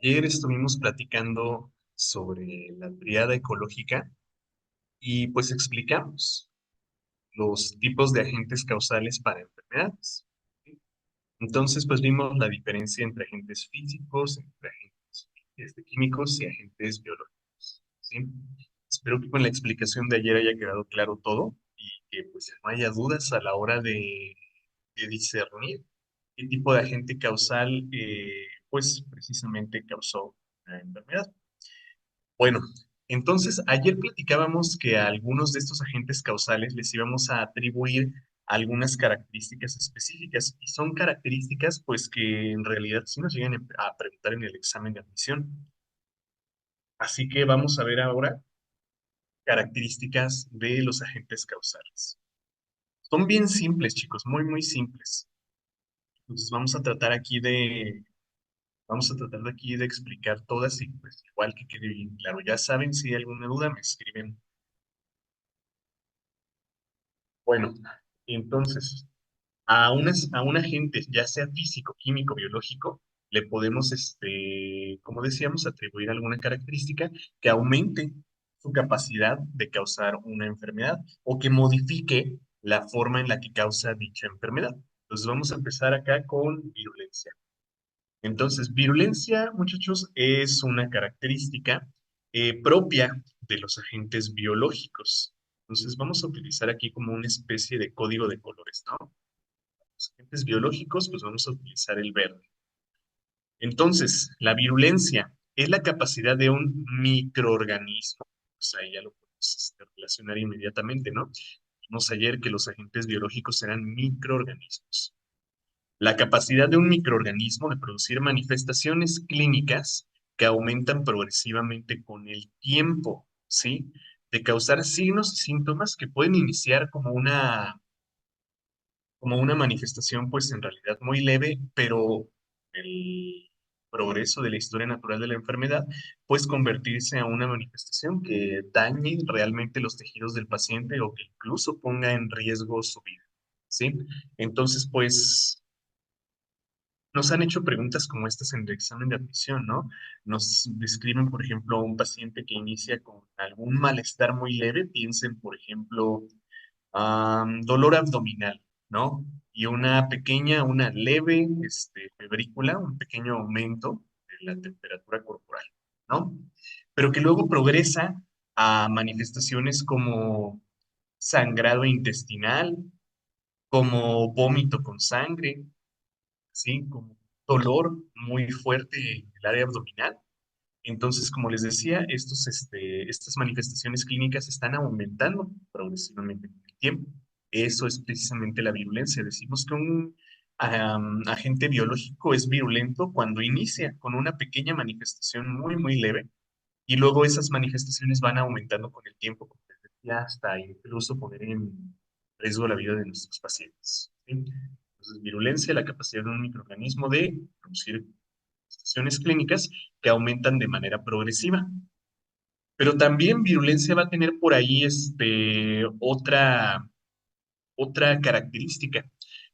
Ayer estuvimos platicando sobre la triada ecológica y pues explicamos los tipos de agentes causales para enfermedades. ¿Sí? Entonces, pues vimos la diferencia entre agentes físicos, entre agentes químicos y agentes biológicos. ¿Sí? Espero que con la explicación de ayer haya quedado claro todo y que pues no haya dudas a la hora de discernir qué tipo de agente causal pues precisamente causó la enfermedad. Bueno, entonces ayer platicábamos que a algunos de estos agentes causales les íbamos a atribuir algunas características específicas y son características pues que en realidad sí nos llegan a preguntar en el examen de admisión. Así que vamos a ver ahora características de los agentes causales. Son bien simples, chicos, muy, muy simples. Entonces vamos a tratar de aquí de explicar todas y pues igual que quede bien claro. Ya saben, si hay alguna duda, me escriben. Bueno, entonces, a un agente, ya sea físico, químico, biológico, le podemos, como decíamos, atribuir alguna característica que aumente su capacidad de causar una enfermedad o que modifique la forma en la que causa dicha enfermedad. Entonces, vamos a empezar acá con virulencia. Entonces, virulencia, muchachos, es una característica propia de los agentes biológicos. Entonces, vamos a utilizar aquí como una especie de código de colores, ¿no? Los agentes biológicos, pues vamos a utilizar el verde. Entonces, la virulencia es la capacidad de un microorganismo. O sea, ya lo podemos relacionar inmediatamente, ¿no? Vimos ayer que los agentes biológicos eran microorganismos. La capacidad de un microorganismo de producir manifestaciones clínicas que aumentan progresivamente con el tiempo, ¿sí? De causar signos y síntomas que pueden iniciar como una manifestación, pues en realidad muy leve, pero el progreso de la historia natural de la enfermedad, pues convertirse a una manifestación que dañe realmente los tejidos del paciente o que incluso ponga en riesgo su vida, ¿sí? Entonces, pues nos han hecho preguntas como estas en el examen de admisión, ¿no? Nos describen, por ejemplo, a un paciente que inicia con algún malestar muy leve, piensen, por ejemplo, dolor abdominal, ¿no? Y una leve, febrícula, un pequeño aumento de la temperatura corporal, ¿no? Pero que luego progresa a manifestaciones como sangrado intestinal, como vómito con sangre, ¿sí? Como dolor muy fuerte en el área abdominal. Entonces, como les decía, estas manifestaciones clínicas están aumentando progresivamente con el tiempo. Eso es precisamente la virulencia. Decimos que un agente biológico es virulento cuando inicia con una pequeña manifestación muy, muy leve y luego esas manifestaciones van aumentando con el tiempo, como les decía, hasta incluso poner en riesgo la vida de nuestros pacientes. ¿Sí? Entonces, virulencia, la capacidad de un microorganismo de producir manifestaciones clínicas que aumentan de manera progresiva. Pero también virulencia va a tener por ahí otra característica.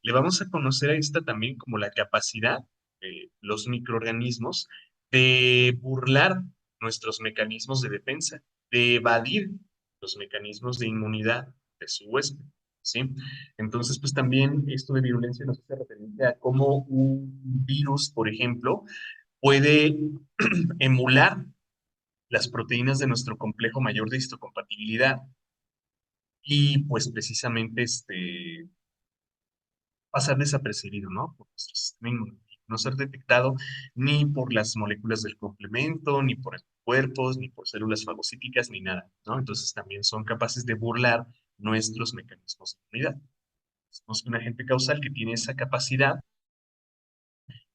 Le vamos a conocer a esta también como la capacidad de los microorganismos de burlar nuestros mecanismos de defensa, de evadir los mecanismos de inmunidad de su huésped, ¿sí? Entonces, pues también esto de virulencia nos hace referencia a cómo un virus, por ejemplo, puede emular las proteínas de nuestro complejo mayor de histocompatibilidad y pues precisamente pasar desapercibido, ¿no? Por nuestro sistema inmunológico, no ser detectado ni por las moléculas del complemento, ni por anticuerpos, ni por células fagocíticas, ni nada, ¿no? Entonces también son capaces de burlar nuestros mecanismos de inmunidad. Somos un agente causal que tiene esa capacidad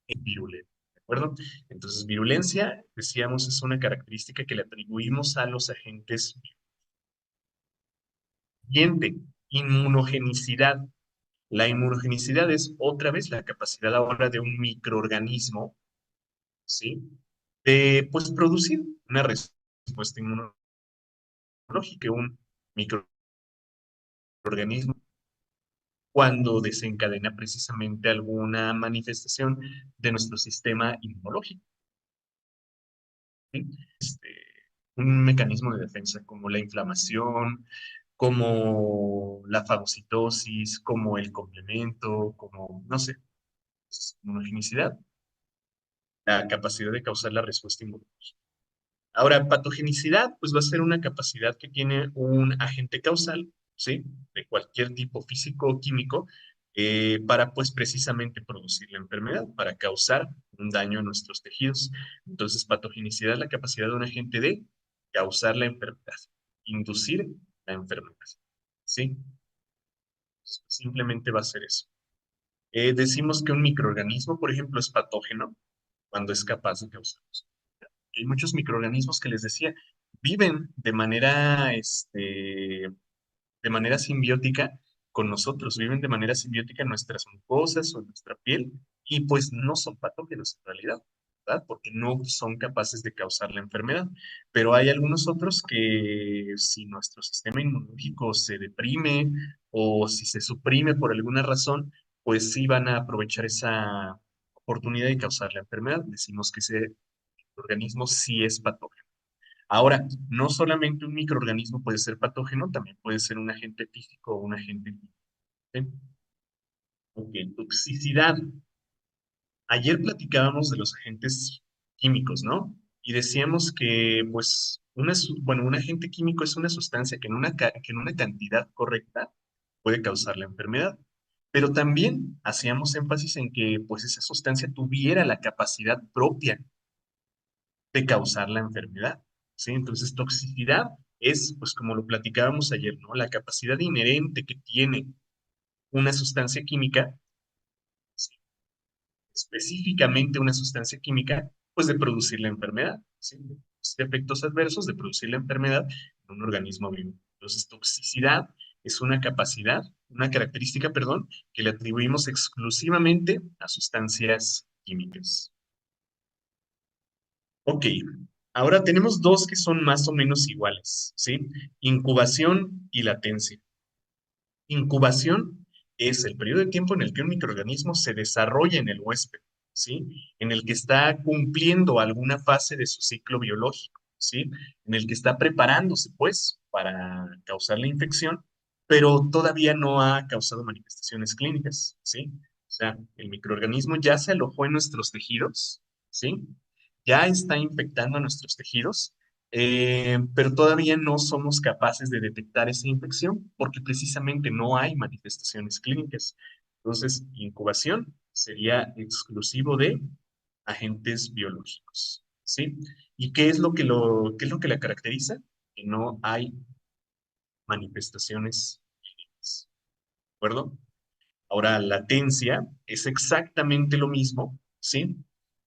virulenta, ¿de acuerdo? Entonces, virulencia, decíamos, es una característica que le atribuimos a los agentes. Siguiente, inmunogenicidad. La inmunogenicidad es otra vez la capacidad ahora de un microorganismo, ¿sí? De, pues, producir una respuesta inmunológica, un microorganismo cuando desencadena precisamente alguna manifestación de nuestro sistema inmunológico, ¿sí? Este, un mecanismo de defensa como la inflamación, como la fagocitosis, como el complemento, como, no sé, inmunogenicidad, la capacidad de causar la respuesta inmunológica. Ahora, patogenicidad, pues va a ser una capacidad que tiene un agente causal, ¿sí? De cualquier tipo físico o químico, para pues precisamente producir la enfermedad, para causar un daño a nuestros tejidos. Entonces, patogenicidad es la capacidad de un agente de causar la enfermedad, inducir la enfermedad, ¿sí? Simplemente va a ser eso. Decimos que un microorganismo, por ejemplo, es patógeno cuando es capaz de causar. Hay muchos microorganismos que les decía, viven de manera simbiótica con nosotros, viven de manera simbiótica en nuestras mucosas o en nuestra piel y pues no son patógenos en realidad, ¿verdad? Porque no son capaces de causar la enfermedad. Pero hay algunos otros que si nuestro sistema inmunológico se deprime o si se suprime por alguna razón, pues sí van a aprovechar esa oportunidad de causar la enfermedad. Decimos que ese organismo sí es patógeno. Ahora, no solamente un microorganismo puede ser patógeno, también puede ser un agente físico o un agente químico. ¿Sí? Ok, toxicidad. Ayer platicábamos de los agentes químicos, ¿no? Y decíamos que, pues, bueno, un agente químico es una sustancia que que en una cantidad correcta puede causar la enfermedad. Pero también hacíamos énfasis en que, pues, esa sustancia tuviera la capacidad propia de causar la enfermedad, ¿sí? Entonces, toxicidad es, pues como lo platicábamos ayer, ¿no? La capacidad inherente que tiene una sustancia química, ¿sí? Específicamente una sustancia química, pues de producir la enfermedad, ¿sí? De efectos adversos de producir la enfermedad en un organismo vivo. Entonces, toxicidad es una capacidad, una característica, perdón, que le atribuimos exclusivamente a sustancias químicas. Ok, ahora tenemos dos que son más o menos iguales, ¿sí? Incubación y latencia. Incubación es el periodo de tiempo en el que un microorganismo se desarrolla en el huésped, ¿sí? En el que está cumpliendo alguna fase de su ciclo biológico, ¿sí? En el que está preparándose, pues, para causar la infección, pero todavía no ha causado manifestaciones clínicas, ¿sí? O sea, el microorganismo ya se alojó en nuestros tejidos, ¿sí? Ya está infectando a nuestros tejidos, pero todavía no somos capaces de detectar esa infección porque precisamente no hay manifestaciones clínicas. Entonces, incubación sería exclusivo de agentes biológicos, ¿sí? ¿Y qué es lo que la caracteriza? Que no hay manifestaciones clínicas, ¿de acuerdo? Ahora, latencia es exactamente lo mismo, ¿sí?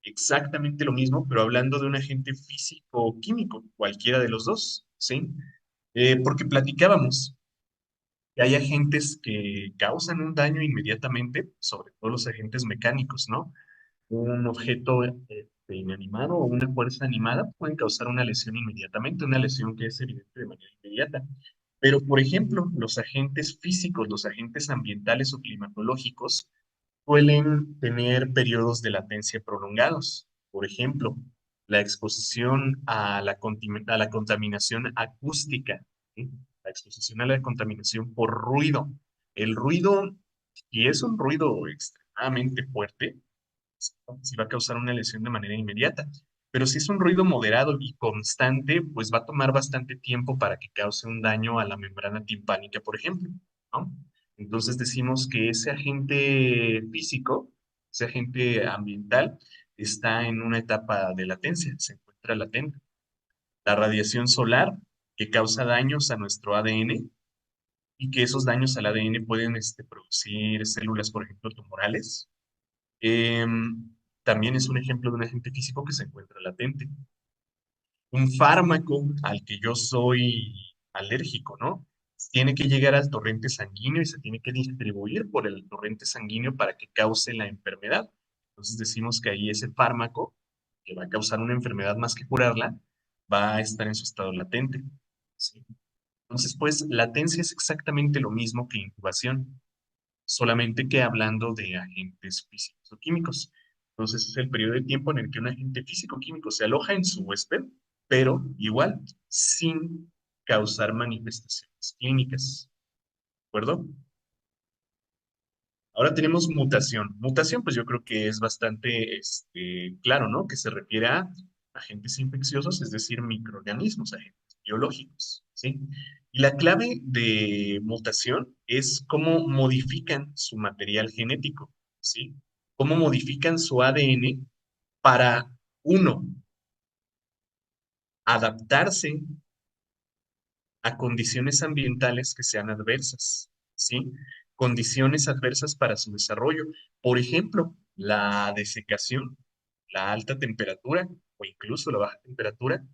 Exactamente lo mismo, pero hablando de un agente físico o químico, cualquiera de los dos, ¿sí? Porque platicábamos que hay agentes que causan un daño inmediatamente, sobre todo los agentes mecánicos, ¿no? Un objeto inanimado o una fuerza animada pueden causar una lesión inmediatamente, una lesión que es evidente de manera inmediata. Pero, por ejemplo, los agentes físicos, los agentes ambientales o climatológicos suelen tener periodos de latencia prolongados. Por ejemplo, la exposición a a la contaminación acústica, ¿sí? La exposición a la contaminación por ruido. El ruido, si es un ruido extremadamente fuerte, sí va a causar una lesión de manera inmediata. Pero si es un ruido moderado y constante, pues va a tomar bastante tiempo para que cause un daño a la membrana timpánica, por ejemplo, ¿no? Entonces decimos que ese agente físico, ese agente ambiental, está en una etapa de latencia, se encuentra latente. La radiación solar, que causa daños a nuestro ADN y que esos daños al ADN pueden producir células, por ejemplo, tumorales, también es un ejemplo de un agente físico que se encuentra latente. Un fármaco al que yo soy alérgico, ¿no? Tiene que llegar al torrente sanguíneo y se tiene que distribuir por el torrente sanguíneo para que cause la enfermedad. Entonces decimos que ahí ese fármaco, que va a causar una enfermedad más que curarla, va a estar en su estado latente, ¿sí? Entonces, pues, latencia es exactamente lo mismo que incubación. solamente que hablando de agentes físicos o químicos. Entonces es el periodo de tiempo en el que un agente físico o químico se aloja en su huésped, pero igual sin causar manifestaciones clínicas. ¿De acuerdo? Ahora tenemos mutación. Mutación, pues yo creo que es bastante claro, ¿no? Que se refiere a agentes infecciosos, es decir, microorganismos, agentes biológicos, ¿sí? Y la clave de mutación es cómo modifican su material genético, ¿sí? Cómo modifican su ADN para, uno, adaptarse a condiciones ambientales que sean adversas, ¿sí? Condiciones adversas para su desarrollo. Por ejemplo, la desecación, la alta temperatura o incluso la baja temperatura,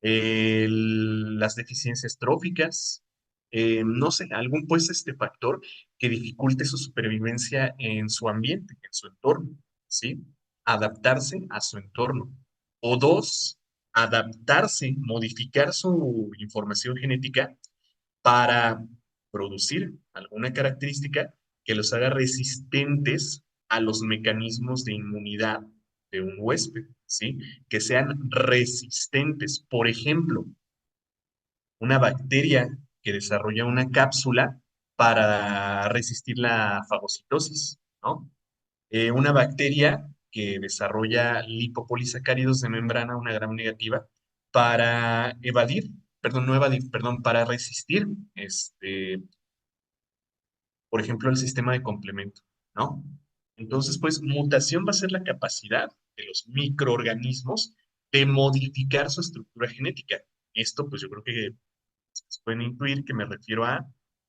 las deficiencias tróficas, no sé, algún pues este factor que dificulte su supervivencia en su ambiente, en su entorno, ¿sí? Adaptarse a su entorno. O dos, adaptarse, modificar su información genética para producir alguna característica que los haga resistentes a los mecanismos de inmunidad de un huésped, ¿sí? Que sean resistentes. Por ejemplo, una bacteria que desarrolla una cápsula para resistir la fagocitosis, ¿no? Una bacteria que desarrolla lipopolisacáridos de membrana, una gram negativa, para evadir, perdón, no evadir, perdón, para resistir, por ejemplo, el sistema de complemento, ¿no? Entonces, pues, mutación va a ser la capacidad de los microorganismos de modificar su estructura genética. Esto, pues, yo creo que se pueden intuir que me refiero a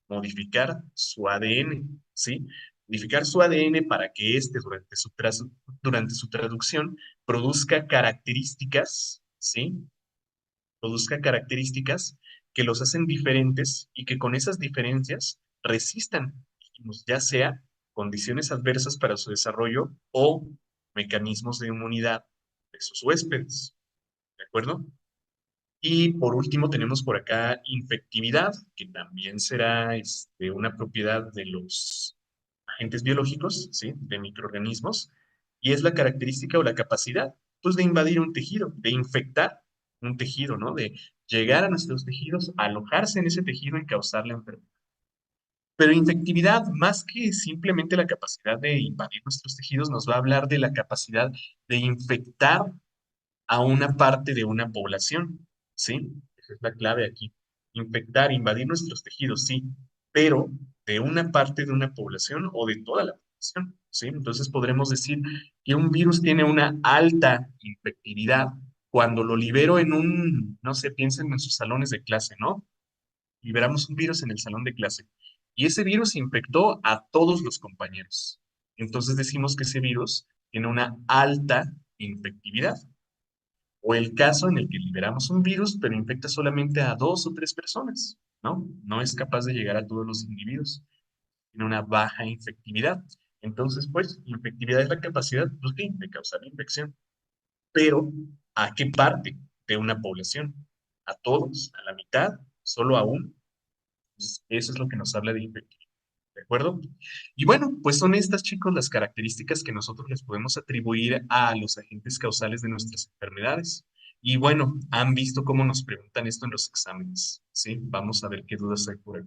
modificar su ADN, ¿sí? Modificar su ADN para que éste, durante su traducción, produzca características, ¿sí? Produzca características que los hacen diferentes y que con esas diferencias resistan, dijimos, ya sea condiciones adversas para su desarrollo o mecanismos de inmunidad de sus huéspedes, ¿de acuerdo? Y por último tenemos por acá infectividad, que también será una propiedad de los agentes biológicos, ¿sí? De microorganismos, y es la característica o la capacidad, pues, de invadir un tejido, de infectar un tejido, ¿no? De llegar a nuestros tejidos, alojarse en ese tejido y causar la enfermedad. Pero infectividad, más que simplemente la capacidad de invadir nuestros tejidos, nos va a hablar de la capacidad de infectar a una parte de una población, ¿sí? Esa es la clave aquí. Infectar, invadir nuestros tejidos, sí, pero de una parte de una población o de toda la población, ¿sí? Entonces podremos decir que un virus tiene una alta infectividad cuando lo libero en no sé, piensen en sus salones de clase, ¿no? Liberamos un virus en el salón de clase y ese virus infectó a todos los compañeros. Entonces decimos que ese virus tiene una alta infectividad. O el caso en el que liberamos un virus, pero infecta solamente a dos o tres personas, ¿no? No es capaz de llegar a todos los individuos. Tiene una baja infectividad. Entonces, pues, infectividad es la capacidad, pues, sí, de causar la infección. Pero, ¿a qué parte de una población? ¿A todos? ¿A la mitad? ¿Solo a uno? Pues, eso es lo que nos habla de infectividad. ¿De acuerdo? Y bueno, pues son estas, chicos, las características que nosotros les podemos atribuir a los agentes causales de nuestras enfermedades. Y bueno, han visto cómo nos preguntan esto en los exámenes, ¿sí? Vamos a ver qué dudas hay por ahí.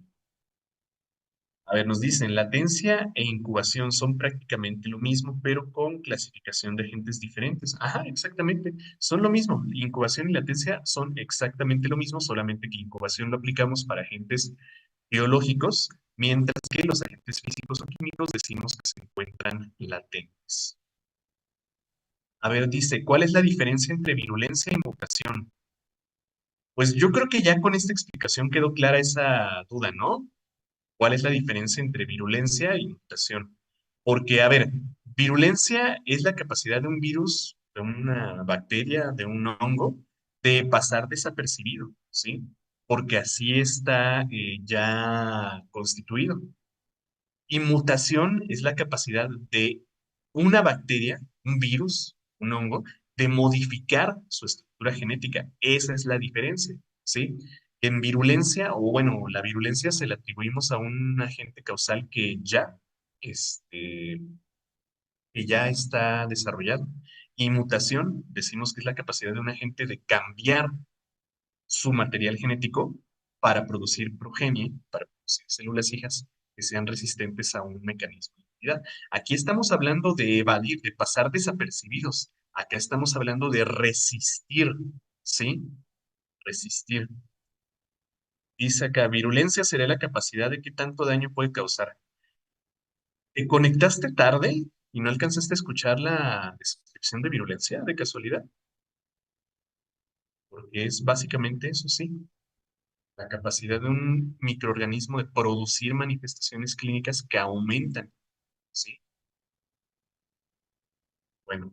A ver, nos dicen, latencia e incubación son prácticamente lo mismo, pero con clasificación de agentes diferentes. Ajá, exactamente, son lo mismo. Incubación y latencia son exactamente lo mismo, solamente que incubación lo aplicamos para agentes biológicos, mientras que los agentes físicos o químicos decimos que se encuentran latentes. A ver, dice, ¿cuál es la diferencia entre virulencia y mutación? Pues yo creo que ya con esta explicación quedó clara esa duda, ¿no? ¿Cuál es la diferencia entre virulencia y mutación? Porque, a ver, virulencia es la capacidad de un virus, de una bacteria, de un hongo, de pasar desapercibido, ¿sí? Porque así está ya constituido. Y mutación es la capacidad de una bacteria, un virus, un hongo, de modificar su estructura genética. Esa es la diferencia, ¿sí? En virulencia, o bueno, la virulencia se la atribuimos a un agente causal este, que ya está desarrollado. Y mutación, decimos que es la capacidad de un agente de cambiar su material genético para producir progenie, para producir células hijas que sean resistentes a un mecanismo de inmunidad. Aquí estamos hablando de evadir, de pasar desapercibidos. Acá estamos hablando de resistir, ¿sí? Resistir. Dice acá, virulencia sería la capacidad de qué tanto daño puede causar. ¿Te conectaste tarde y no alcanzaste a escuchar la descripción de virulencia de casualidad? Porque es básicamente eso, sí. La capacidad de un microorganismo de producir manifestaciones clínicas que aumentan, ¿sí? Bueno,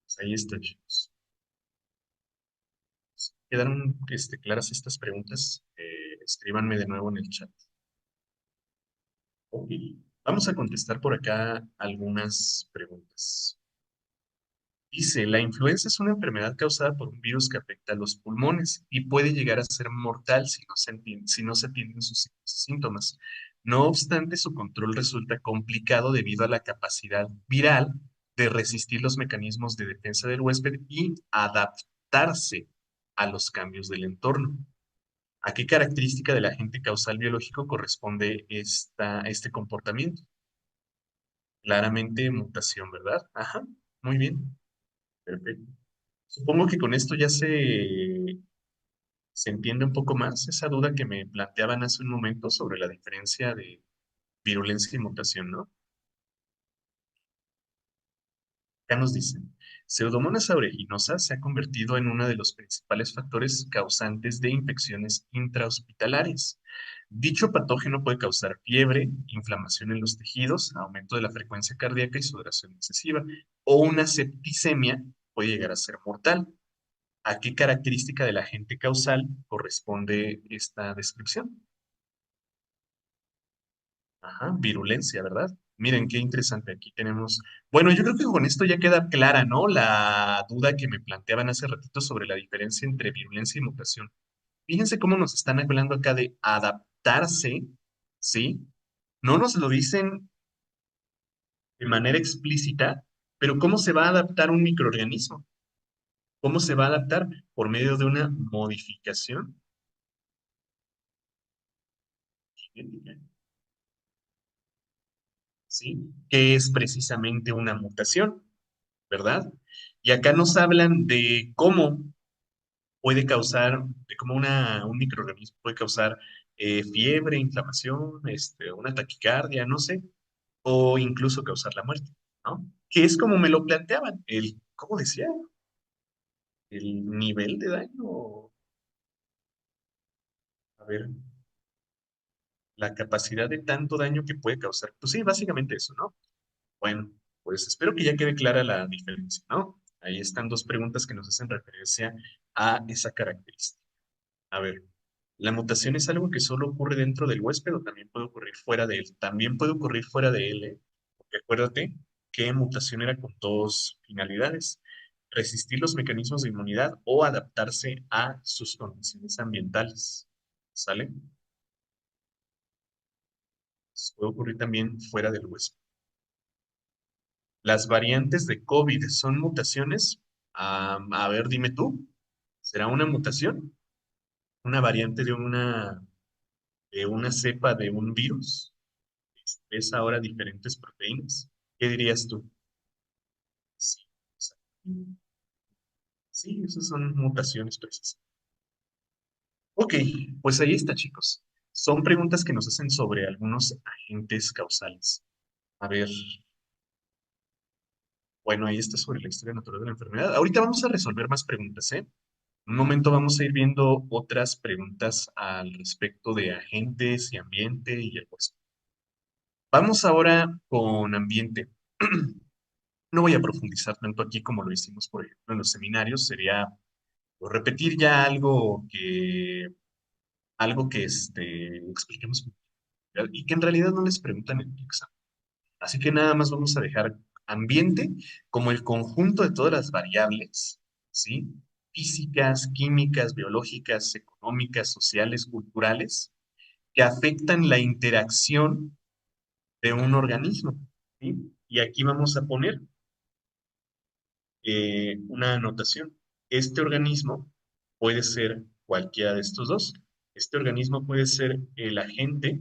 pues ahí está, chicos. ¿Quedaron claras estas preguntas? Escríbanme de nuevo en el chat. Ok. Vamos a contestar por acá algunas preguntas. Dice, la influenza es una enfermedad causada por un virus que afecta a los pulmones y puede llegar a ser mortal si no se atienden sus síntomas. No obstante, su control resulta complicado debido a la capacidad viral de resistir los mecanismos de defensa del huésped y adaptarse a los cambios del entorno. ¿A qué característica del agente causal biológico corresponde este comportamiento? Claramente mutación, ¿verdad? Ajá, muy bien, perfecto. Supongo que con esto ya se entiende un poco más esa duda que me planteaban hace un momento sobre la diferencia de virulencia y mutación, ¿no? Acá nos dicen, Pseudomonas aeruginosa se ha convertido en uno de los principales factores causantes de infecciones intrahospitalarias. Dicho patógeno puede causar fiebre, inflamación en los tejidos, aumento de la frecuencia cardíaca y sudoración excesiva, o una septicemia puede llegar a ser mortal. ¿A qué característica del agente causal corresponde esta descripción? Ajá, virulencia, ¿verdad? Miren, qué interesante. Aquí tenemos. Bueno, yo creo que con esto ya queda clara, ¿no? La duda que me planteaban hace ratito sobre la diferencia entre virulencia y mutación. Fíjense cómo nos están hablando acá de adaptarse, ¿sí? No nos lo dicen de manera explícita, pero ¿cómo se va a adaptar un microorganismo? ¿Cómo se va a adaptar? Por medio de una modificación genética. ¿Sí? Que es precisamente una mutación, ¿verdad? Y acá nos hablan de cómo puede causar, de cómo un microorganismo puede causar fiebre, inflamación, una taquicardia, no sé, o incluso causar la muerte, ¿no? Que es como me lo planteaban, ¿cómo decía? El nivel de daño, a ver, la capacidad de tanto daño que puede causar. Pues sí, básicamente eso, ¿no? Bueno, pues espero que ya quede clara la diferencia, ¿no? Ahí están dos preguntas que nos hacen referencia a esa característica. A ver, ¿la mutación es algo que solo ocurre dentro del huésped o también puede ocurrir fuera de él? También puede ocurrir fuera de él, ¿eh? Porque acuérdate que mutación era con dos finalidades: resistir los mecanismos de inmunidad o adaptarse a sus condiciones ambientales. ¿Sale? Entonces, puede ocurrir también fuera del huésped. ¿Las variantes de COVID son mutaciones? A ver, dime tú, ¿será una mutación? ¿Una variante de una cepa de un virus? ¿Ves ahora diferentes proteínas? ¿Qué dirías tú? Sí, exacto. Sí, esas son mutaciones precisas. Ok, pues ahí está, chicos. Son preguntas que nos hacen sobre algunos agentes causales. A ver, bueno, ahí está sobre la historia natural de la enfermedad. Ahorita vamos a resolver más preguntas, ¿eh? En un momento vamos a ir viendo otras preguntas al respecto de agentes y ambiente y el puesto. Vamos ahora con ambiente. No voy a profundizar tanto aquí como lo hicimos, por ejemplo, en los seminarios. Sería pues, repetir ya algo que expliquemos y que en realidad no les preguntan en el examen. Así que nada más vamos a dejar ambiente como el conjunto de todas las variables, ¿sí? Físicas, químicas, biológicas, económicas, sociales, culturales, que afectan la interacción de un organismo, ¿sí? Y aquí vamos a poner una anotación. Este organismo puede ser cualquiera de estos dos. Este organismo puede ser el agente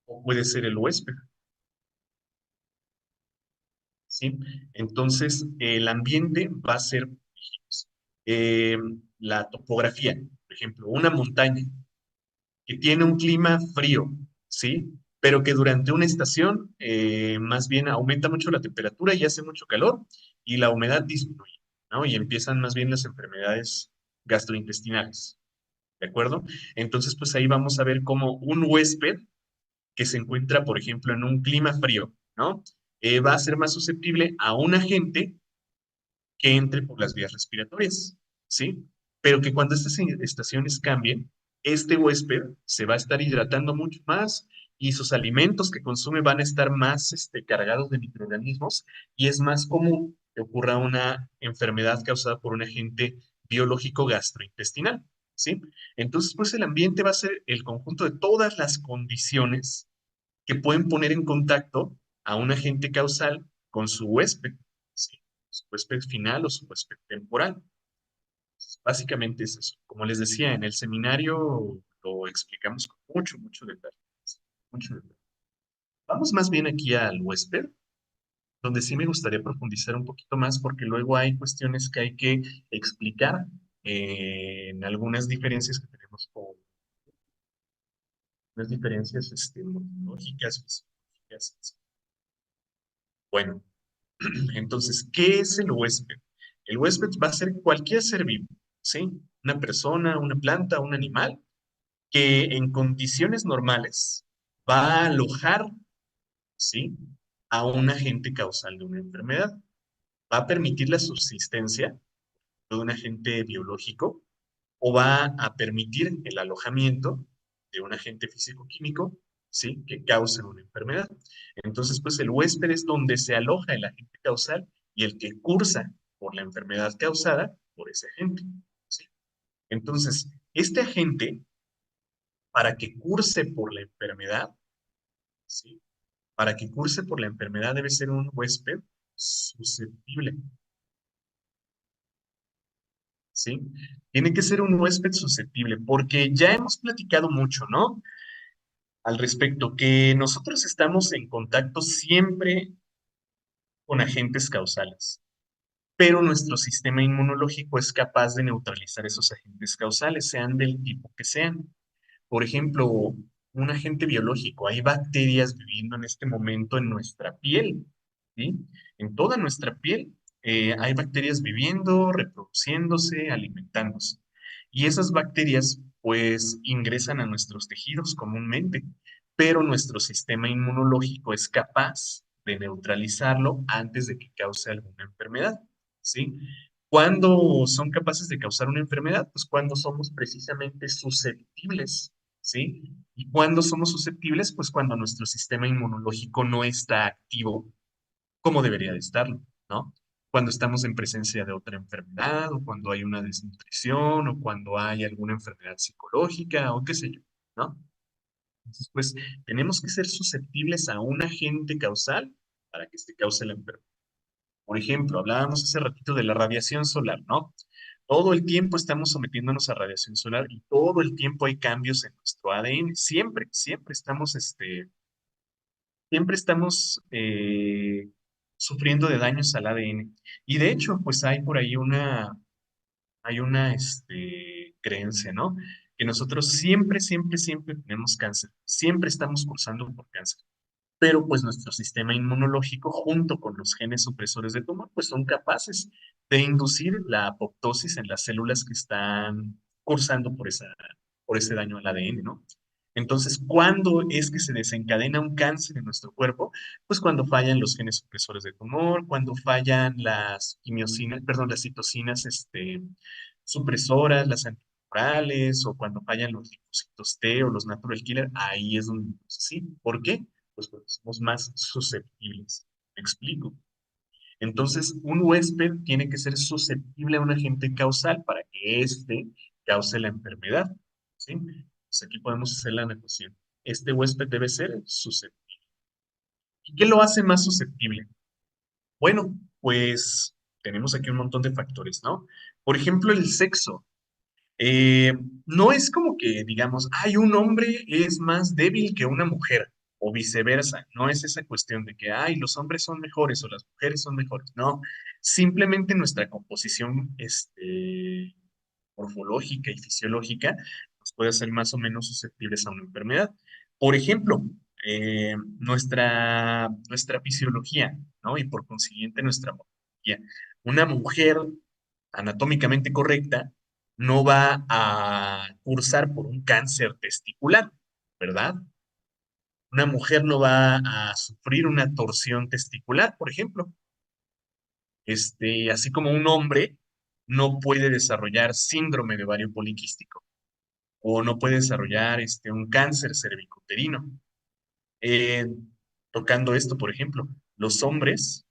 o puede ser el huésped, ¿sí? Entonces, el ambiente va a ser eh, la topografía, por ejemplo, una montaña que tiene un clima frío, ¿sí? Pero que durante una estación más bien aumenta mucho la temperatura y hace mucho calor y la humedad disminuye, ¿no? Y empiezan más bien las enfermedades gastrointestinales, ¿de acuerdo? Entonces, pues ahí vamos a ver cómo un huésped que se encuentra, por ejemplo, en un clima frío, ¿no? Va a ser más susceptible a un agente que entre por las vías respiratorias, ¿sí? Pero que cuando estas estaciones cambien, este huésped se va a estar hidratando mucho más y sus alimentos que consume van a estar más cargados de microorganismos y es más común que ocurra una enfermedad causada por un agente biológico gastrointestinal, ¿sí? Entonces, pues el ambiente va a ser el conjunto de todas las condiciones que pueden poner en contacto a un agente causal con su huésped, ¿sí? Su huésped final o su huésped temporal. Básicamente es eso. Como les decía, en el seminario lo explicamos con mucho, mucho detalle. Mucho detalle. Vamos más bien aquí al huésped, donde sí me gustaría profundizar un poquito más porque luego hay cuestiones que hay que explicar en algunas diferencias que tenemos con unas diferencias morfológicas, fisiológicas. Bueno, entonces, ¿qué es el huésped? El huésped va a ser cualquier ser vivo, ¿sí? Una persona, una planta, un animal, que en condiciones normales va a alojar, ¿sí? A un agente causal de una enfermedad. Va a permitir la subsistencia de un agente biológico o va a permitir el alojamiento de un agente físico-químico, ¿sí? Que causa una enfermedad. Entonces, pues el huésped es donde se aloja el agente causal y el que cursa por la enfermedad causada por ese agente, ¿sí? Entonces, este agente, para que curse por la enfermedad, ¿sí? Para que curse por la enfermedad debe ser un huésped susceptible, ¿sí? Tiene que ser un huésped susceptible, porque ya hemos platicado mucho, ¿no? Al respecto, que nosotros estamos en contacto siempre con agentes causales, pero nuestro sistema inmunológico es capaz de neutralizar esos agentes causales, sean del tipo que sean. Por ejemplo, un agente biológico, hay bacterias viviendo en este momento en nuestra piel, ¿sí? En toda nuestra piel hay bacterias viviendo, reproduciéndose, alimentándose. Y esas bacterias, pues, ingresan a nuestros tejidos comúnmente, pero nuestro sistema inmunológico es capaz de neutralizarlo antes de que cause alguna enfermedad, ¿sí? ¿Cuándo son capaces de causar una enfermedad? Pues cuando somos precisamente susceptibles, ¿sí? ¿Y cuándo somos susceptibles? Pues cuando nuestro sistema inmunológico no está activo como debería de estarlo, ¿no? Cuando estamos en presencia de otra enfermedad, o cuando hay una desnutrición, o cuando hay alguna enfermedad psicológica, o qué sé yo, ¿no? Entonces, pues tenemos que ser susceptibles a un agente causal para que este cause la enfermedad. Por ejemplo, hablábamos hace ratito de la radiación solar, ¿no? Todo el tiempo estamos sometiéndonos a radiación solar y todo el tiempo hay cambios en nuestro ADN. Siempre, siempre estamos sufriendo de daños al ADN. Y de hecho, pues hay por ahí una creencia, ¿no? Que nosotros siempre, siempre, siempre tenemos cáncer. Siempre estamos cursando por cáncer, pero pues nuestro sistema inmunológico junto con los genes supresores de tumor pues son capaces de inducir la apoptosis en las células que están cursando por ese daño al ADN, ¿no? Entonces, ¿cuándo es que se desencadena un cáncer en nuestro cuerpo? Pues cuando fallan los genes supresores de tumor, cuando fallan las quimiosinas, perdón, las citocinas, supresoras, las antitumorales, o cuando fallan los linfocitos T o los natural killer, ahí es donde sí. ¿Por qué? Pues porque somos más susceptibles. ¿Me explico? Entonces, un huésped tiene que ser susceptible a un agente causal para que éste cause la enfermedad, ¿sí? Pues aquí podemos hacer la anotación. Este huésped debe ser susceptible. ¿Y qué lo hace más susceptible? Bueno, pues tenemos aquí un montón de factores, ¿no? Por ejemplo, el sexo. Eh, no es como que digamos, hay un hombre es más débil que una mujer o viceversa. No es esa cuestión de que, ay, los hombres son mejores o las mujeres son mejores. No, simplemente nuestra composición, morfológica y fisiológica nos puede hacer más o menos susceptibles a una enfermedad. Por ejemplo, nuestra fisiología, ¿no? Y por consiguiente nuestra morfología. Una mujer anatómicamente correcta no va a cursar por un cáncer testicular, ¿verdad? Una mujer no va a sufrir una torsión testicular, por ejemplo. Así como un hombre no puede desarrollar síndrome de ovario poliquístico o no puede desarrollar un cáncer cervicuterino. Eh, Tocando esto, por ejemplo, los hombres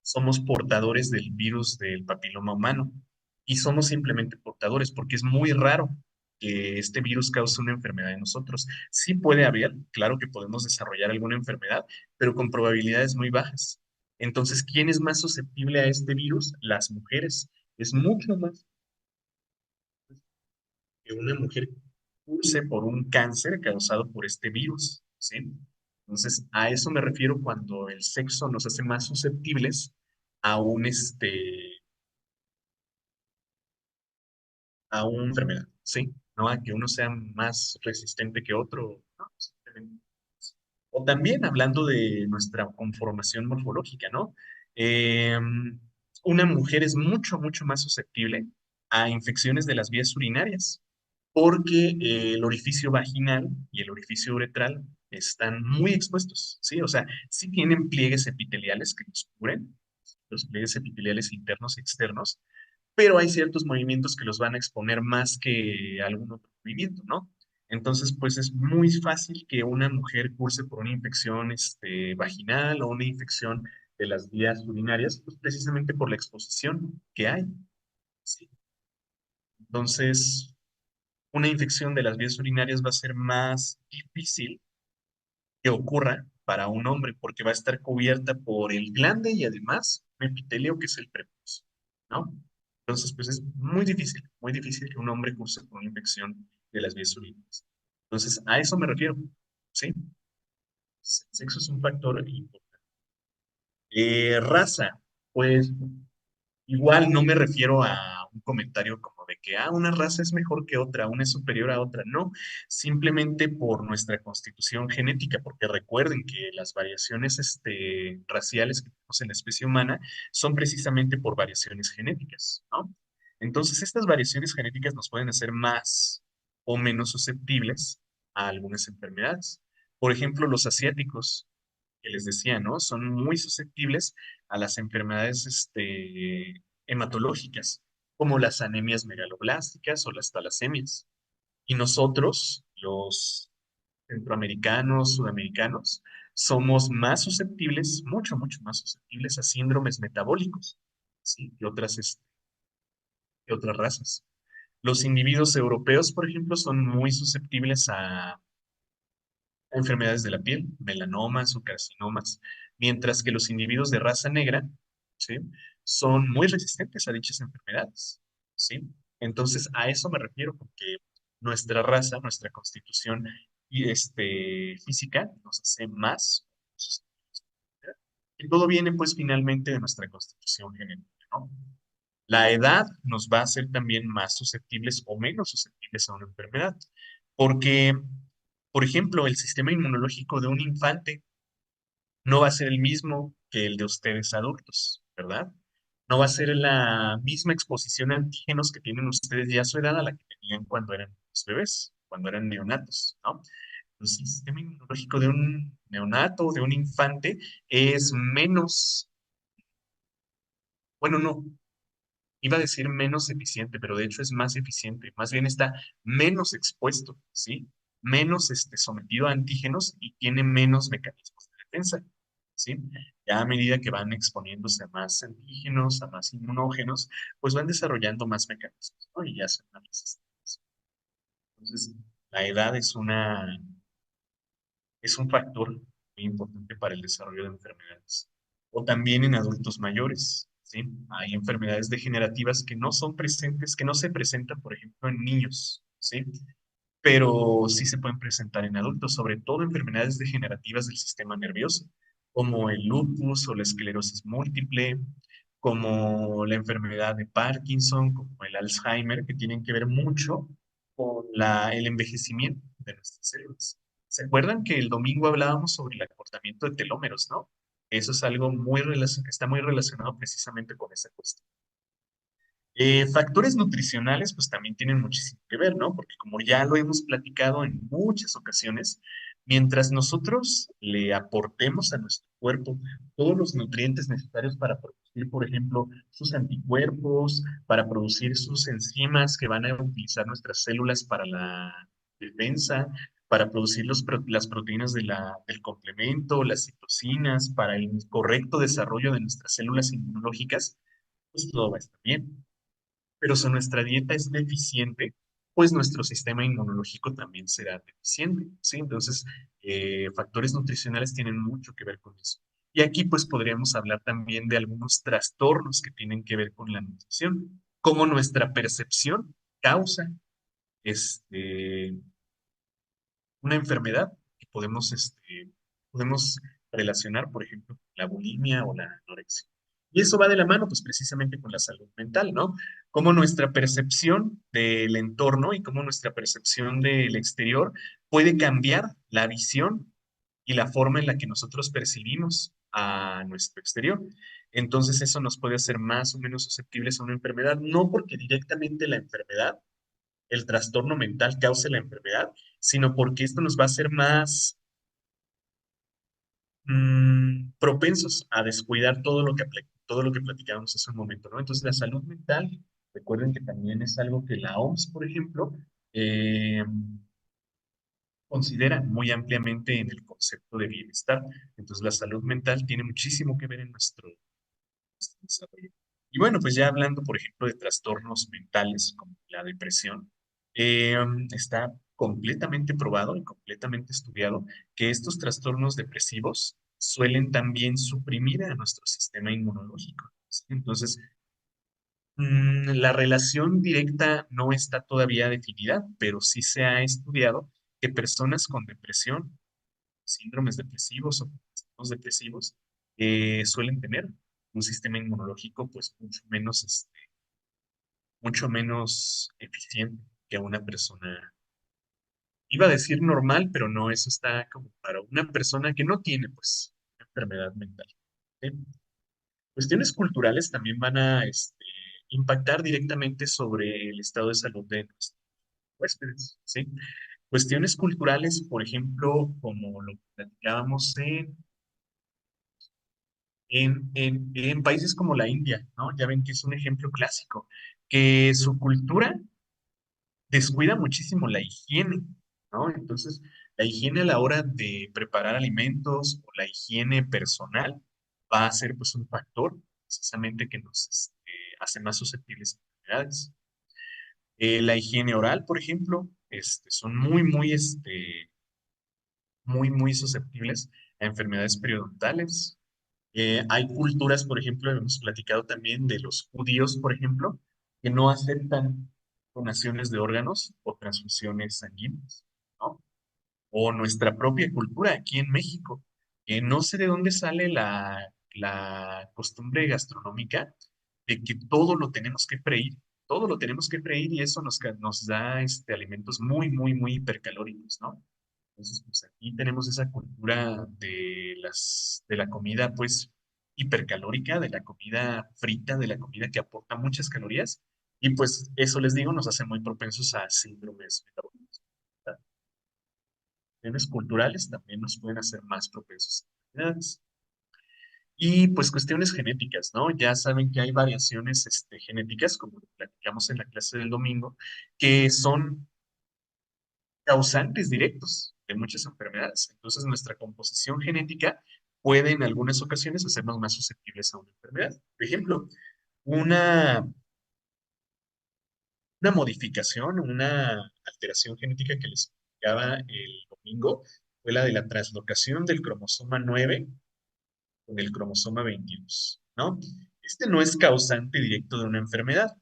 somos portadores del virus del papiloma humano y somos simplemente portadores porque es muy raro que este virus cause una enfermedad en nosotros. Sí puede haber, claro que podemos desarrollar alguna enfermedad, pero con probabilidades muy bajas. Entonces, ¿quién es más susceptible a este virus? Las mujeres. Es mucho más que una mujer curse por un cáncer causado por este virus, ¿sí? Entonces, a eso me refiero cuando el sexo nos hace más susceptibles a a una enfermedad, ¿sí? No a que uno sea más resistente que otro, ¿no? Simplemente. O también hablando de nuestra conformación morfológica, ¿no? Eh, una mujer es mucho, mucho más susceptible a infecciones de las vías urinarias, porque el orificio vaginal y el orificio uretral están muy expuestos, ¿sí? O sea, sí tienen pliegues epiteliales que los cubren, los pliegues epiteliales internos y externos, pero hay ciertos movimientos que los van a exponer más que algún otro movimiento, ¿no? Entonces, pues es muy fácil que una mujer curse por una infección vaginal o una infección de las vías urinarias, pues precisamente por la exposición que hay, ¿sí? Entonces, una infección de las vías urinarias va a ser más difícil que ocurra para un hombre porque va a estar cubierta por el glande y además un epitelio que es el prepucio, ¿no? Entonces, pues es muy difícil que un hombre curse por una infección de las vías urinarias. Entonces, a eso me refiero, ¿sí? El sexo es un factor importante. Raza, pues igual no me refiero a un comentario como de que, una raza es mejor que otra, una es superior a otra. No, simplemente por nuestra constitución genética, porque recuerden que las variaciones raciales que tenemos en la especie humana son precisamente por variaciones genéticas, ¿no? Entonces, estas variaciones genéticas nos pueden hacer más o menos susceptibles a algunas enfermedades. Por ejemplo, los asiáticos que les decía, ¿no? Son muy susceptibles a las enfermedades hematológicas, como las anemias megaloblásticas o las talasemias. Y nosotros, los centroamericanos, sudamericanos, somos más susceptibles, mucho, mucho más susceptibles a síndromes metabólicos, ¿sí? Que otras razas. Los individuos europeos, por ejemplo, son muy susceptibles a enfermedades de la piel, melanomas o carcinomas, mientras que los individuos de raza negra, ¿sí? Son muy resistentes a dichas enfermedades, ¿sí? Entonces, a eso me refiero, porque nuestra raza, nuestra constitución y física nos hace más. Y todo viene, pues, finalmente de nuestra constitución genética, ¿no? La edad nos va a hacer también más susceptibles o menos susceptibles a una enfermedad, porque, por ejemplo, el sistema inmunológico de un infante no va a ser el mismo que el de ustedes adultos, ¿verdad? No va a ser la misma exposición a antígenos que tienen ustedes ya a su edad a la que tenían cuando eran los bebés, cuando eran neonatos, ¿no? Entonces, el sistema inmunológico de un neonato, de un infante, es menos, bueno, no, iba a decir menos eficiente, pero de hecho es más eficiente, más bien está menos expuesto, ¿sí? Menos sometido a antígenos y tiene menos mecanismos de defensa, ¿sí? Ya a medida que van exponiéndose a más antígenos, a más inmunógenos, pues van desarrollando más mecanismos, ¿no? Y ya son más resistentes. Entonces, La edad es un factor muy importante para el desarrollo de enfermedades. O también en adultos mayores, ¿sí? Hay enfermedades degenerativas que no son presentes, que no se presentan, por ejemplo, en niños, ¿sí? Pero sí se pueden presentar en adultos, sobre todo enfermedades degenerativas del sistema nervioso, como el lupus o la esclerosis múltiple, como la enfermedad de Parkinson, como el Alzheimer, que tienen que ver mucho con el envejecimiento de nuestras células. ¿Se acuerdan que el domingo hablábamos sobre el acortamiento de telómeros, no? Eso es algo que está muy relacionado precisamente con esa cuestión. Factores nutricionales, pues también tienen muchísimo que ver, ¿no? Porque como ya lo hemos platicado en muchas ocasiones, mientras nosotros le aportemos a nuestro cuerpo todos los nutrientes necesarios para producir, por ejemplo, sus anticuerpos, para producir sus enzimas que van a utilizar nuestras células para la defensa, para producir las proteínas del complemento, las citocinas, para el correcto desarrollo de nuestras células inmunológicas, pues todo va a estar bien. Pero si nuestra dieta es deficiente, pues nuestro sistema inmunológico también será deficiente, ¿sí? Entonces, factores nutricionales tienen mucho que ver con eso. Y aquí pues podríamos hablar también de algunos trastornos que tienen que ver con la nutrición, como nuestra percepción causa este, una enfermedad que podemos relacionar, por ejemplo, la bulimia o la anorexia. Y eso va de la mano, pues precisamente con la salud mental, ¿no? Cómo nuestra percepción del entorno y cómo nuestra percepción del exterior puede cambiar la visión y la forma en la que nosotros percibimos a nuestro exterior. Entonces eso nos puede hacer más o menos susceptibles a una enfermedad, no porque directamente la enfermedad, el trastorno mental cause la enfermedad, sino porque esto nos va a hacer más propensos a descuidar todo lo que platicábamos hace un momento, ¿no? Entonces, la salud mental, recuerden que también es algo que la OMS, por ejemplo, eh, considera muy ampliamente en el concepto de bienestar. Entonces, la salud mental tiene muchísimo que ver en nuestro desarrollo. Y bueno, pues ya hablando, por ejemplo, de trastornos mentales como la depresión, está completamente probado y completamente estudiado que estos trastornos depresivos suelen también suprimir a nuestro sistema inmunológico. ¿Sí? Entonces, la relación directa no está todavía definida, pero sí se ha estudiado que personas con depresión, síndromes depresivos o trastornos depresivos, suelen tener un sistema inmunológico pues mucho menos eficiente que una persona, iba a decir normal, pero no, eso está como para una persona que no tiene pues una enfermedad mental. ¿Sí? Cuestiones culturales también van a impactar directamente sobre el estado de salud de nuestros huéspedes, ¿sí? Cuestiones culturales, por ejemplo, como lo que platicábamos en países como la India, ¿no? Ya ven que es un ejemplo clásico, que su cultura descuida muchísimo la higiene, ¿no? Entonces, la higiene a la hora de preparar alimentos o la higiene personal va a ser pues un factor precisamente que nos hace más susceptibles a enfermedades. La higiene oral, por ejemplo, son muy susceptibles a enfermedades periodontales. Hay culturas, por ejemplo, hemos platicado también de los judíos, por ejemplo, que no aceptan donaciones de órganos o transfusiones sanguíneas, ¿no? O nuestra propia cultura aquí en México, que no sé de dónde sale la costumbre gastronómica de que todo lo tenemos que freír, todo lo tenemos que freír y eso nos da alimentos muy hipercalóricos, ¿no? Entonces, pues aquí tenemos esa cultura de la comida, pues, hipercalórica, de la comida frita, de la comida que aporta muchas calorías. Y pues eso les digo, nos hace muy propensos a síndromes metabólicos. Cuestiones culturales también nos pueden hacer más propensos a enfermedades. Y pues cuestiones genéticas, ¿no? Ya saben que hay variaciones genéticas, como lo platicamos en la clase del domingo, que son causantes directos de muchas enfermedades. Entonces, nuestra composición genética puede en algunas ocasiones hacernos más susceptibles a una enfermedad. Por ejemplo, una, una modificación, una alteración genética que les platicaba el domingo fue la de la translocación del cromosoma 9 con el cromosoma 22, ¿no? Este no es causante directo de una enfermedad,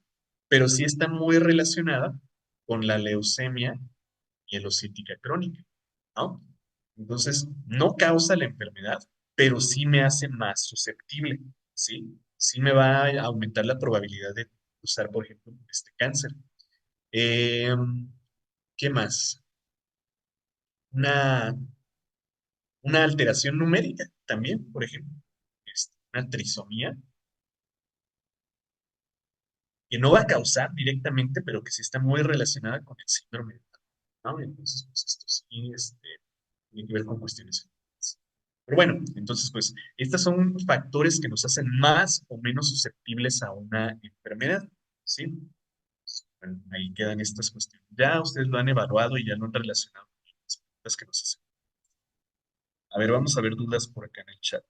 pero sí está muy relacionada con la leucemia mielocítica crónica, ¿no? Entonces, no causa la enfermedad, pero sí me hace más susceptible, ¿sí? Sí me va a aumentar la probabilidad de usar, por ejemplo, este cáncer. Eh, ¿Qué más? Una, una alteración numérica también, por ejemplo, una trisomía, que no va a causar directamente, pero que sí está muy relacionada con el síndrome de Down, ¿no? Entonces, pues esto sí, tiene que ver con cuestiones genéticas. Pero bueno, entonces, pues, estos son factores que nos hacen más o menos susceptibles a una enfermedad, ¿sí? Bueno, ahí quedan estas cuestiones. Ya ustedes lo han evaluado y ya lo han relacionado con las preguntas que nos hacen. A ver, vamos a ver dudas por acá en el chat.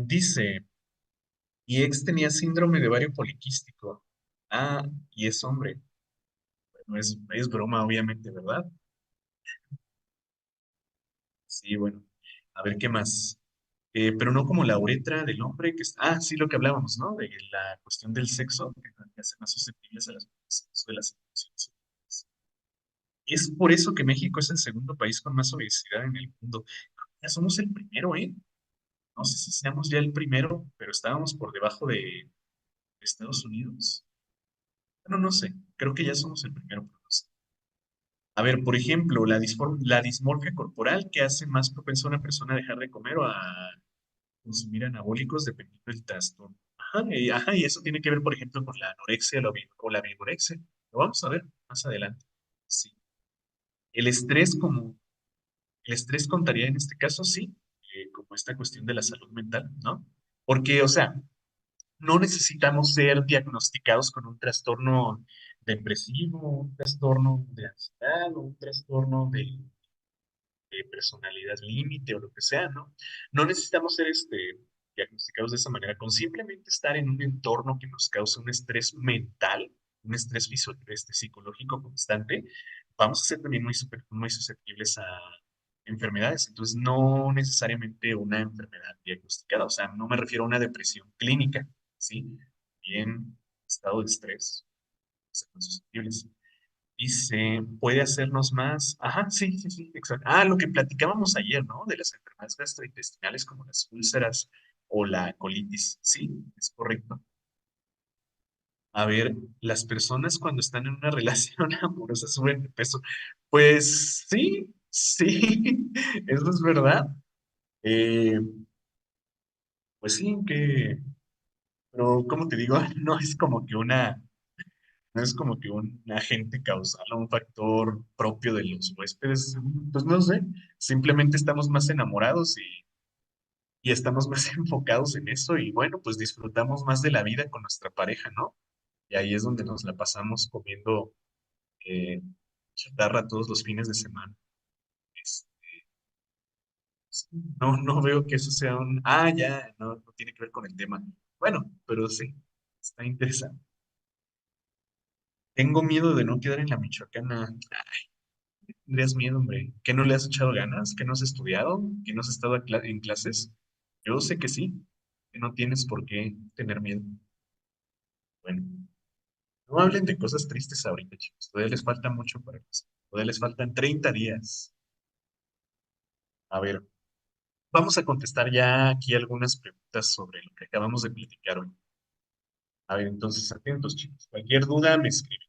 Dice, mi ex tenía síndrome de ovario poliquístico. Ah, y es hombre. No es broma, obviamente, ¿verdad? Sí, bueno. A ver, ¿qué más? Pero no como la uretra del hombre, sí, lo que hablábamos, ¿no? De la cuestión del sexo, que hace más susceptibles a las mujeres de las infecciones. Es por eso que México es el segundo país con más obesidad en el mundo. Ya somos el primero, ¿eh? No sé si seamos ya el primero, pero estábamos por debajo de Estados Unidos. Bueno, no sé, creo que ya somos el primero. A ver, por ejemplo, la dismorfia corporal que hace más propensa a una persona a dejar de comer o a consumir anabólicos dependiendo del trastorno. Ajá, y eso tiene que ver, por ejemplo, con la anorexia o la vigorexia. Lo vamos a ver más adelante. Sí. El estrés como, el estrés contaría en este caso, sí, como esta cuestión de la salud mental, ¿no? Porque, o sea, no necesitamos ser diagnosticados con un trastorno depresivo, un trastorno de ansiedad o un trastorno de personalidad límite o lo que sea, ¿no? No necesitamos ser diagnosticados de esa manera, con simplemente estar en un entorno que nos causa un estrés mental, un estrés psicológico constante, vamos a ser también muy susceptibles a enfermedades. Entonces, no necesariamente una enfermedad diagnosticada, o sea, no me refiero a una depresión clínica, ¿sí? Bien, estado de estrés, ser más susceptibles. Dice, puede hacernos más. Ajá, sí, sí, sí, exacto. Lo que platicábamos ayer, ¿no? De las enfermedades gastrointestinales como las úlceras o la colitis. Sí, es correcto. A ver, las personas cuando están en una relación amorosa suben de peso. Pues sí, sí, eso es verdad. Eh, pues sí, pero como te digo, no es como que no es como que un agente causal o un factor propio de los huéspedes, pues no sé, simplemente estamos más enamorados y estamos más enfocados en eso y bueno, pues disfrutamos más de la vida con nuestra pareja, ¿no? Y ahí es donde nos la pasamos comiendo eh, chatarra todos los fines de semana. Es- no, no veo que eso sea ya, no, no tiene que ver con el tema. Bueno, pero sí, está interesante. Tengo miedo de no quedar en la Michoacana. ¿Tendrías miedo, hombre? ¿Que no le has echado ganas? ¿Que no has estudiado? ¿Que no has estado en clases? Yo sé que sí, que no tienes por qué tener miedo. Bueno, no hablen de cosas tristes ahorita, chicos. Todavía les falta mucho para eso. Todavía les faltan 30 días. A ver, vamos a contestar ya aquí algunas preguntas sobre lo que acabamos de platicar hoy. A ver, entonces, atentos, chicos. Cualquier duda me escriben.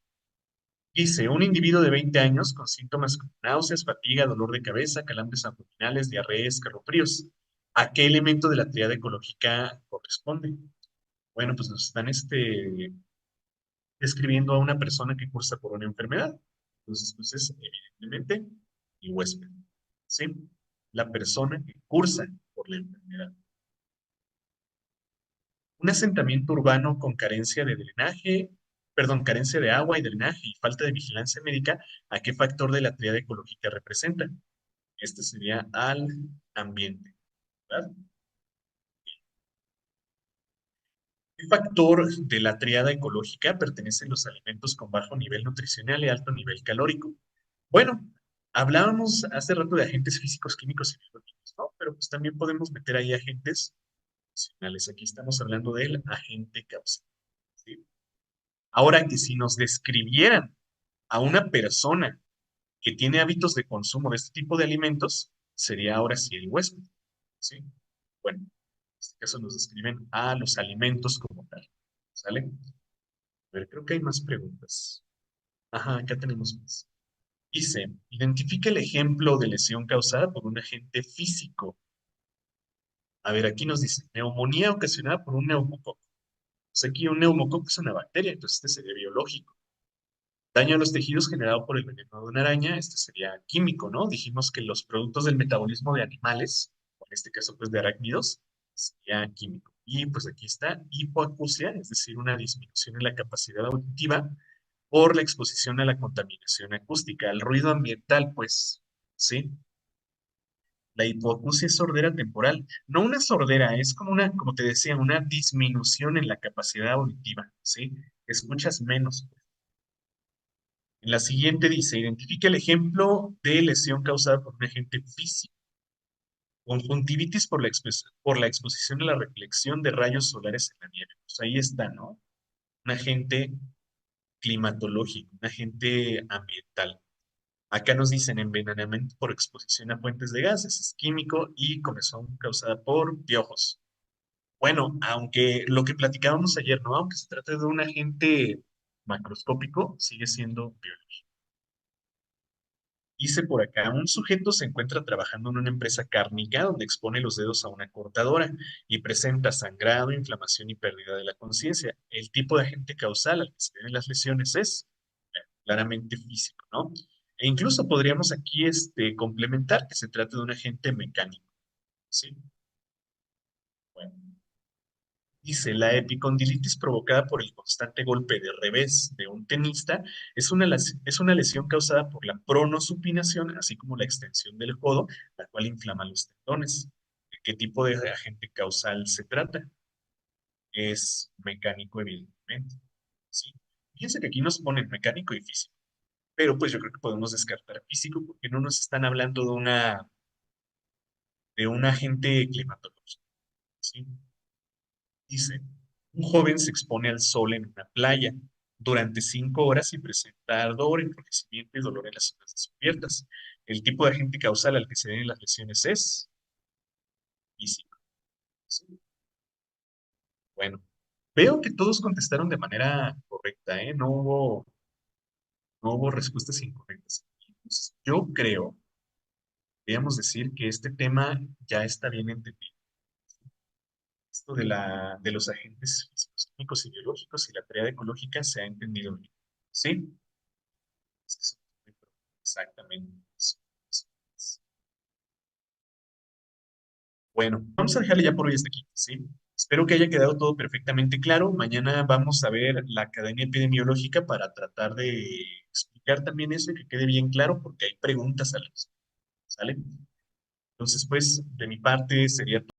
Dice, un individuo de 20 años con síntomas como náuseas, fatiga, dolor de cabeza, calambres abdominales, diarrea, escalofríos. ¿A qué elemento de la triada ecológica corresponde? Bueno, pues nos están describiendo a una persona que cursa por una enfermedad. Entonces, pues es evidentemente el huésped. ¿Sí? La persona que cursa por la enfermedad. Un asentamiento urbano con carencia de drenaje, perdón, carencia de agua y drenaje y falta de vigilancia médica, ¿a qué factor de la triada ecológica representa? Este sería al ambiente, ¿verdad? ¿Qué factor de la triada ecológica pertenecen los alimentos con bajo nivel nutricional y alto nivel calórico? Bueno, hablábamos hace rato de agentes físicos, químicos y biológicos, ¿no? Pero pues también podemos meter ahí agentes emocionales. Aquí estamos hablando del agente causal, ¿sí? Ahora que si nos describieran a una persona que tiene hábitos de consumo de este tipo de alimentos, sería ahora sí el huésped, ¿sí? Bueno, en este caso nos describen a los alimentos como tal, ¿sale? A ver, creo que hay más preguntas. Ajá, acá tenemos más. Dice, identifica el ejemplo de lesión causada por un agente físico. A ver, aquí nos dice, neumonía ocasionada por un neumococo. Pues aquí un neumococo es una bacteria, entonces este sería biológico. Daño a los tejidos generado por el veneno de una araña, este sería químico, ¿no? Dijimos que los productos del metabolismo de animales, o en este caso pues de arácnidos, sería químico. Y pues aquí está hipoacusia, es decir, una disminución en la capacidad auditiva por la exposición a la contaminación acústica, al ruido ambiental, pues, ¿sí? La hipoacusia es sordera temporal, no una sordera, es como una, como te decía, una disminución en la capacidad auditiva, ¿sí? Escuchas menos. En la siguiente dice, identifica el ejemplo de lesión causada por un agente físico. Conjuntivitis por la exposición a la reflexión de rayos solares en la nieve. Pues ahí está, ¿no? Un agente climatológico, un agente ambiental. Acá nos dicen envenenamiento por exposición a fuentes de gases, es químico y comezón causada por piojos. Bueno, aunque lo que platicábamos ayer, ¿no? Aunque se trate de un agente macroscópico, sigue siendo biológico. Dice por acá, un sujeto se encuentra trabajando en una empresa cárnica donde expone los dedos a una cortadora y presenta sangrado, inflamación y pérdida de la conciencia. El tipo de agente causal al que se deben las lesiones es claramente físico, ¿no? E incluso podríamos aquí complementar que se trata de un agente mecánico, ¿sí? Bueno, dice, la epicondilitis provocada por el constante golpe de revés de un tenista es una lesión causada por la pronosupinación, así como la extensión del codo, la cual inflama los tendones. ¿De qué tipo de agente causal se trata? Es mecánico, evidentemente, ¿sí? Fíjense que aquí nos ponen mecánico y físico, pero pues yo creo que podemos descartar físico porque no nos están hablando de un agente climatológico, ¿sí? Dice, un joven se expone al sol en una playa durante 5 horas y presenta ardor, enrojecimiento y dolor en las zonas descubiertas. El tipo de agente causal al que se deben las lesiones es físico. ¿Sí? Bueno, veo que todos contestaron de manera correcta, ¿eh? No hubo respuestas incorrectas. Entonces, yo creo, podríamos decir que este tema ya está bien entendido. Esto de los agentes físicos, químicos y biológicos y la teoría ecológica se ha entendido bien. ¿Sí? Exactamente. Bueno, vamos a dejarle ya por hoy hasta aquí, ¿sí? Espero que haya quedado todo perfectamente claro. Mañana vamos a ver la Academia Epidemiológica para tratar de explicar también eso y que quede bien claro porque hay preguntas a las, ¿sale? Entonces, pues, de mi parte sería